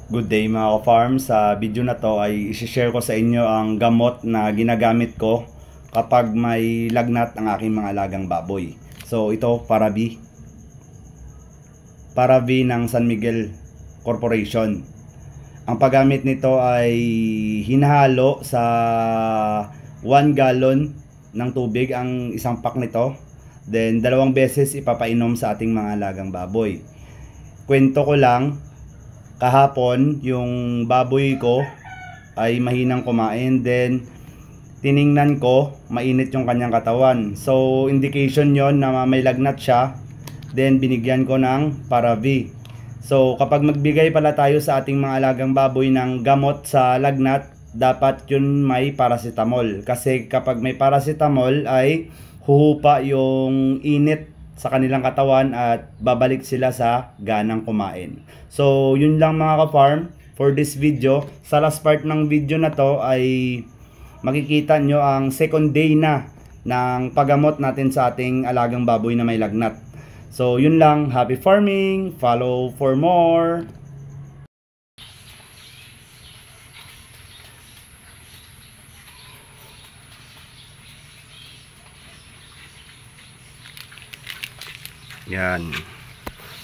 Good day mga ka-farm. Sa video na to ay isi-share ko sa inyo ang gamot na ginagamit ko kapag may lagnat ang aking mga alagang baboy. So ito, Paravi ng San Miguel Corporation. Ang paggamit nito ay hinahalo sa 1 gallon ng tubig ang isang pack nito. Then 2 beses ipapainom sa ating mga alagang baboy. Kwento ko lang, kahapon yung baboy ko ay mahinang kumain, then tiningnan ko mainit yung kanyang katawan, so indication yon na may lagnat siya. Then binigyan ko ng Paravi. So kapag magbigay pala tayo sa ating mga alagang baboy ng gamot sa lagnat, dapat yun may paracetamol, kasi kapag may paracetamol ay huhupa yung init sa kanilang katawan at babalik sila sa ganang kumain. So yun lang mga ka-farm for this video. Sa last part ng video na to ay makikita nyo ang second day na ng paggamot natin sa ating alagang baboy na may lagnat. So yun lang, happy farming, follow for more. Yan,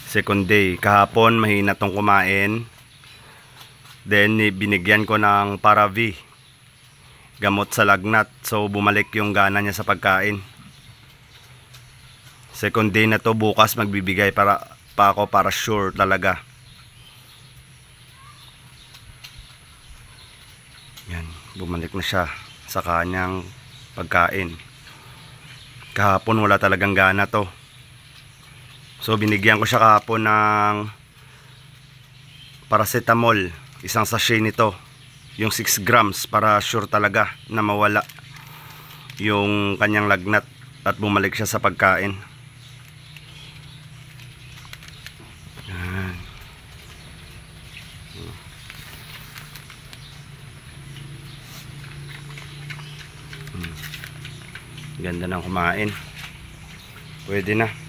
second day. Kahapon mahina tong kumain, then binigyan ko ng Paravi, gamot sa lagnat. So bumalik yung gana niya sa pagkain. Second day na to. Bukas magbibigay pa ako para sure talaga. Yan, bumalik na siya sa kanyang pagkain. Kahapon wala talagang gana to. So binigyan ko siya kahapon ng paracetamol, isang sachet nito, yung 6 grams, para sure talaga na mawala yung kanyang lagnat at bumalik siya sa pagkain. Yan. Ganda ng kumain. Pwede na.